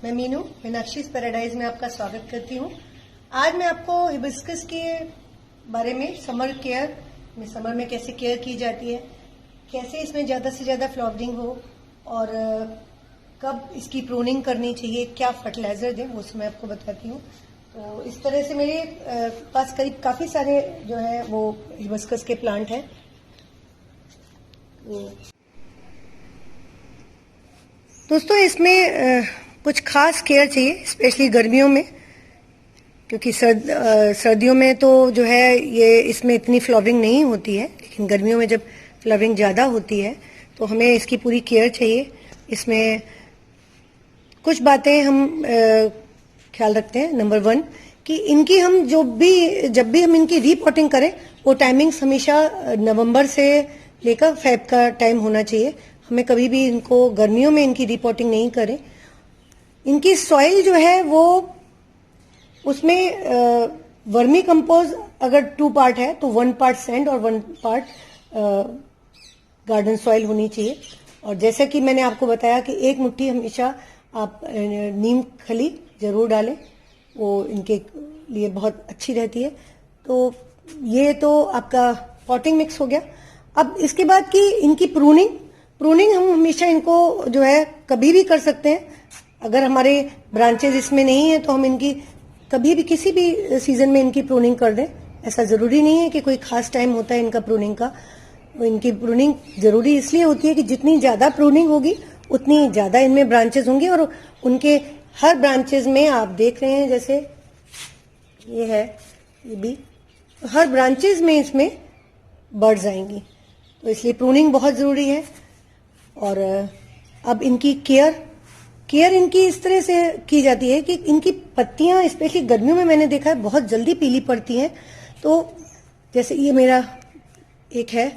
मैं मीनू मीनाक्षीज पैराडाइज में आपका स्वागत करती हूँ। आज मैं आपको हिबिस्कस के बारे में समर में कैसे केयर की जाती है, कैसे इसमें ज़्यादा से ज़्यादा फ्लावरिंग हो और कब इसकी प्रूनिंग करनी चाहिए, क्या फर्टिलाइजर दें, वो मैं आपको बताती हूँ। तो इस तरह से मेरे पास करीब काफ़ी सारे जो है वो हिबिस्कस के प्लांट हैं। दोस्तों इसमें कुछ खास केयर चाहिए, स्पेशली गर्मियों में, क्योंकि सर्दियों में तो जो है ये इसमें इतनी फ्लावरिंग नहीं होती है, लेकिन गर्मियों में जब फ्लावरिंग ज़्यादा होती है तो हमें इसकी पूरी केयर चाहिए। इसमें कुछ बातें हम ख्याल रखते हैं। नंबर 1 कि इनकी हम जब भी हम इनकी रीपॉटिंग करें वो टाइमिंग्स हमेशा नवंबर से लेकर फेब का टाइम होना चाहिए। हमें कभी भी इनको गर्मियों में इनकी रिपोर्टिंग नहीं करें। इनकी सॉइल जो है वो उसमें वर्मी कंपोज अगर 2 पार्ट है तो 1 पार्ट सैंड और 1 पार्ट गार्डन सॉइल होनी चाहिए। और जैसे कि मैंने आपको बताया कि 1 मुट्ठी हमेशा आप नीम खली जरूर डालें, वो इनके लिए बहुत अच्छी रहती है। तो ये तो आपका पॉटिंग मिक्स हो गया। अब इसके बाद की इनकी प्रूनिंग हम हमेशा इनको जो है कभी भी कर सकते हैं। अगर हमारे ब्रांचेस इसमें नहीं है तो हम इनकी कभी भी किसी भी सीजन में इनकी प्रूनिंग कर दें। ऐसा जरूरी नहीं है कि कोई खास टाइम होता है इनका प्रूनिंग का। इनकी प्रूनिंग जरूरी इसलिए होती है कि जितनी ज्यादा प्रूनिंग होगी उतनी ज्यादा इनमें ब्रांचेस होंगे और उनके हर ब्रांचेस में आप देख रहे हैं जैसे ये है, ये भी हर ब्रांचेस में इसमें बर्ड्स आएंगी, तो इसलिए प्रूनिंग बहुत जरूरी है। और अब इनकी केयर इनकी इस तरह से की जाती है कि इनकी पत्तियां स्पेशली गर्मियों में मैंने देखा है बहुत जल्दी पीली पड़ती हैं। तो जैसे ये मेरा एक है,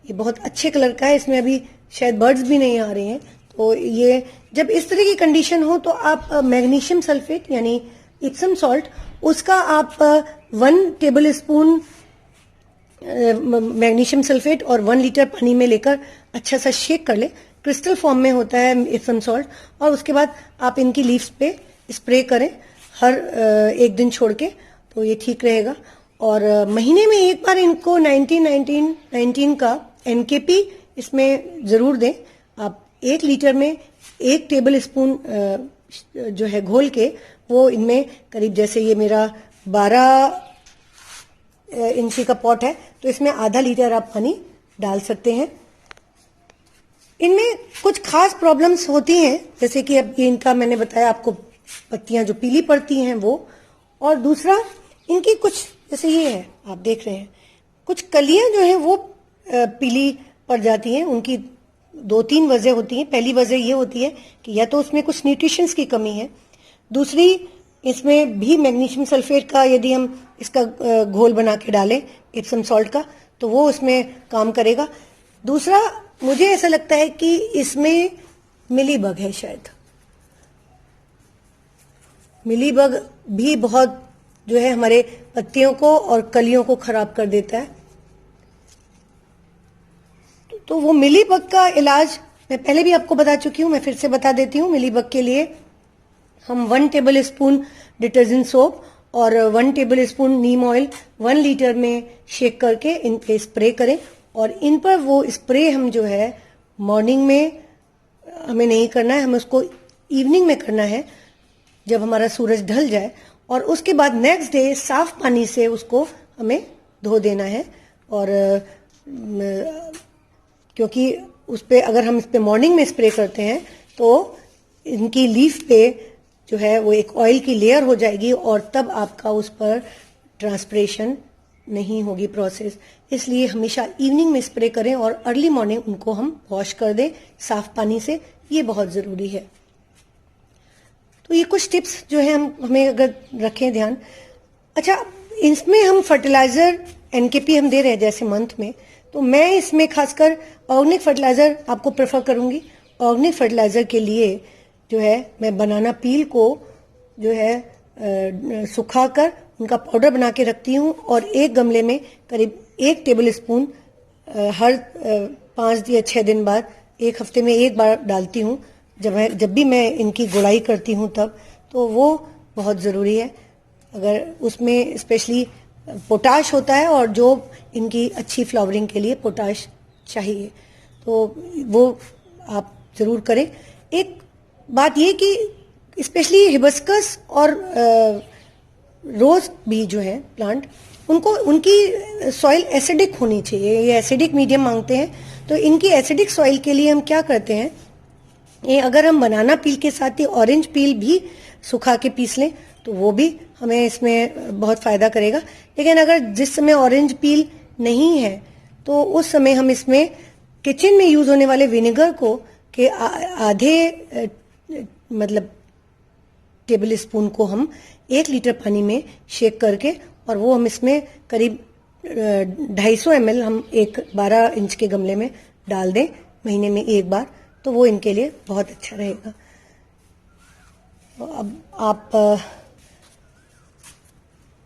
ये बहुत अच्छे कलर का है, इसमें अभी शायद बर्ड्स भी नहीं आ रहे हैं। तो ये जब इस तरह की कंडीशन हो तो आप मैग्नीशियम सल्फेट यानी इप्सम सॉल्ट, उसका आप 1 टेबल स्पून मैग्नीशियम सल्फेट और 1 लीटर पानी में लेकर अच्छा सा शेक कर ले। क्रिस्टल फॉर्म में होता है इप्सम सॉल्ट। और उसके बाद आप इनकी लीव्स पे स्प्रे करें हर 1 दिन छोड़ के, तो ये ठीक रहेगा। और महीने में एक बार इनको 19 का NKP इसमें जरूर दें। आप 1 लीटर में 1 टेबल स्पून जो है घोल के वो इनमें करीब, जैसे ये मेरा 12 इंची का पॉट है तो इसमें आधा लीटर आप पानी डाल सकते हैं। इनमें कुछ खास प्रॉब्लम्स होती हैं, जैसे कि अब ये इनका मैंने बताया आपको, पत्तियां जो पीली पड़ती हैं वो, और दूसरा इनकी कुछ जैसे ये है आप देख रहे हैं, कुछ कलियां जो हैं वो पीली पड़ जाती हैं। उनकी 2-3 वजह होती हैं। पहली वजह ये होती है कि या तो उसमें कुछ न्यूट्रिशंस की कमी है, दूसरी इसमें भी मैग्नीशियम सल्फेट का यदि हम इसका घोल बना के डालें इप्सम सॉल्ट का तो वो उसमें काम करेगा। दूसरा मुझे ऐसा लगता है कि इसमें मिलीबग है, शायद मिलीबग भी बहुत जो है हमारे पत्तियों को और कलियों को खराब कर देता है। तो वो मिलीबग का इलाज मैं पहले भी आपको बता चुकी हूं, मैं फिर से बता देती हूं। मिलीबग के लिए हम 1 टेबल स्पून डिटर्जेंट सोप और 1 टेबल स्पून नीम ऑयल 1 लीटर में शेक करके इन पे स्प्रे करें। और इन पर वो स्प्रे हम जो है मॉर्निंग में हमें नहीं करना है, हमें उसको इवनिंग में करना है जब हमारा सूरज ढल जाए। और उसके बाद नेक्स्ट डे साफ पानी से उसको हमें धो देना है। और क्योंकि उस पे अगर हम इस पे मॉर्निंग में स्प्रे करते हैं तो इनकी लीफ पे जो है वो एक ऑयल की लेयर हो जाएगी और तब आपका उस पर ट्रांसपिरेशन नहीं होगी प्रोसेस। इसलिए हमेशा इवनिंग में स्प्रे करें और अर्ली मॉर्निंग उनको हम वॉश कर दें साफ पानी से, ये बहुत जरूरी है। तो ये कुछ टिप्स जो है हमें अगर रखें ध्यान। अच्छा, इसमें हम फर्टिलाइजर NKP हम दे रहे हैं जैसे मंथ में, तो मैं इसमें खासकर ऑर्गेनिक फर्टिलाइजर आपको प्रेफर करूंगी। ऑर्गेनिक फर्टिलाइजर के लिए जो है मैं बनाना पील को जो है सुखाकर उनका पाउडर बना के रखती हूँ और एक गमले में करीब 1 टेबल स्पून हर 5 या 6 दिन बाद, 1 हफ्ते में एक बार डालती हूँ, जब भी मैं इनकी गुड़ाई करती हूँ तब, तो वो बहुत ज़रूरी है। अगर उसमें स्पेशली पोटाश होता है और जो इनकी अच्छी फ्लावरिंग के लिए पोटाश चाहिए, तो वो आप ज़रूर करें। एक बात ये कि स्पेशली हिबिस्कस और रोज भी जो है प्लांट, उनकी सॉइल एसिडिक होनी चाहिए। ये एसिडिक मीडियम मांगते हैं, तो इनकी एसिडिक सॉइल के लिए हम क्या करते हैं, ये अगर हम बनाना पील के साथ ही ऑरेंज पील भी सुखा के पीस लें तो वो भी हमें इसमें बहुत फायदा करेगा। लेकिन अगर जिस समय ऑरेंज पील नहीं है तो उस समय हम इसमें किचन में यूज होने वाले विनेगर को के आधे मतलब टेबल स्पून को हम 1 लीटर पानी में शेक करके, और वो हम इसमें करीब 250 ml हम एक 12 इंच के गमले में डाल दें महीने में एक बार, तो वो इनके लिए बहुत अच्छा रहेगा। अब आप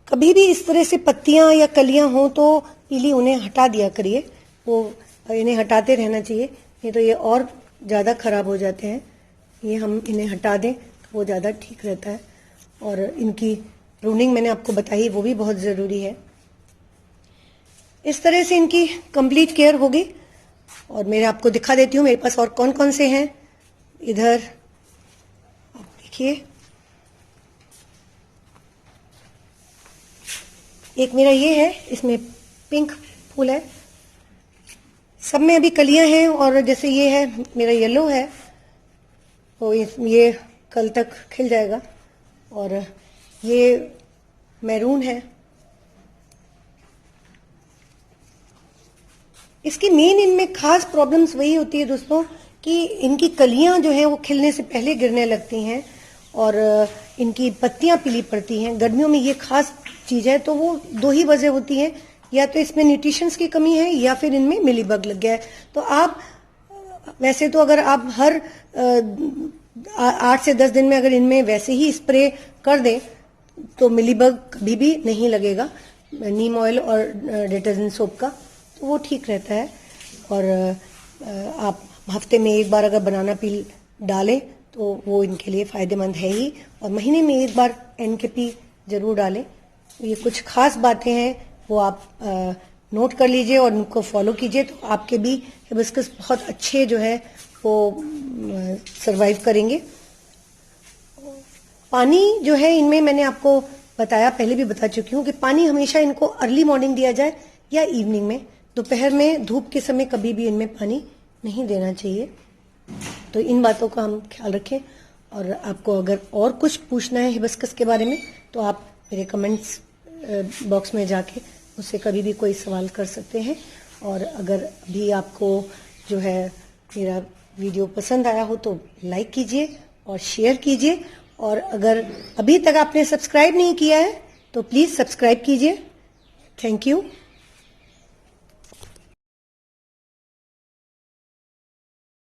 कभी भी इस तरह से पत्तियां या कलियां हो तो पीली उन्हें हटा दिया करिए, वो इन्हें हटाते रहना चाहिए, नहीं तो ये और ज़्यादा खराब हो जाते हैं। ये हम इन्हें हटा दें तो वो ज़्यादा ठीक रहता है। और इनकी प्रूनिंग मैंने आपको बताई, वो भी बहुत ज़रूरी है। इस तरह से इनकी कंप्लीट केयर होगी। और मैं आपको दिखा देती हूँ मेरे पास और कौन कौन से हैं। इधर आप देखिए, एक मेरा ये है, इसमें पिंक फूल है, सब में अभी कलियां हैं। और जैसे ये है मेरा येलो है, तो ये कल तक खिल जाएगा। और ये मैरून है। इसकी मेन इनमें खास प्रॉब्लम्स वही होती है दोस्तों कि इनकी कलियां जो हैं वो खिलने से पहले गिरने लगती हैं और इनकी पत्तियां पीली पड़ती हैं। गर्मियों में ये खास चीज है। तो वो 2 ही वजह होती हैं, या तो इसमें न्यूट्रिशंस की कमी है या फिर इनमें मिलीबग लग गया है। तो आप वैसे तो अगर आप हर 8 से 10 दिन में अगर इनमें वैसे ही स्प्रे कर दें तो मिलीबग कभी भी नहीं लगेगा, नीम ऑयल और डिटर्जेंट सोप का, तो वो ठीक रहता है। और आप हफ्ते में एक बार अगर बनाना पील डालें तो वो इनके लिए फायदेमंद है ही। और महीने में एक बार NKP जरूर डालें। ये कुछ खास बातें हैं, वो आप नोट कर लीजिए और उनको फॉलो कीजिए, तो आपके भी हिबिस्कस बहुत अच्छे जो है वो सरवाइव करेंगे। पानी जो है इनमें मैंने आपको बताया, पहले भी बता चुकी हूँ कि पानी हमेशा इनको अर्ली मॉर्निंग दिया जाए या इवनिंग में। दोपहर में धूप के समय कभी भी इनमें पानी नहीं देना चाहिए। तो इन बातों का हम ख्याल रखें। और आपको अगर और कुछ पूछना है हिबिस्कस के बारे में तो आप मेरे कमेंट्स बॉक्स में जाके मुझसे कभी भी कोई सवाल कर सकते हैं। और अगर अभी आपको जो है मेरा वीडियो पसंद आया हो तो लाइक कीजिए और शेयर कीजिए। और अगर अभी तक आपने सब्सक्राइब नहीं किया है तो प्लीज़ सब्सक्राइब कीजिए। Thank you.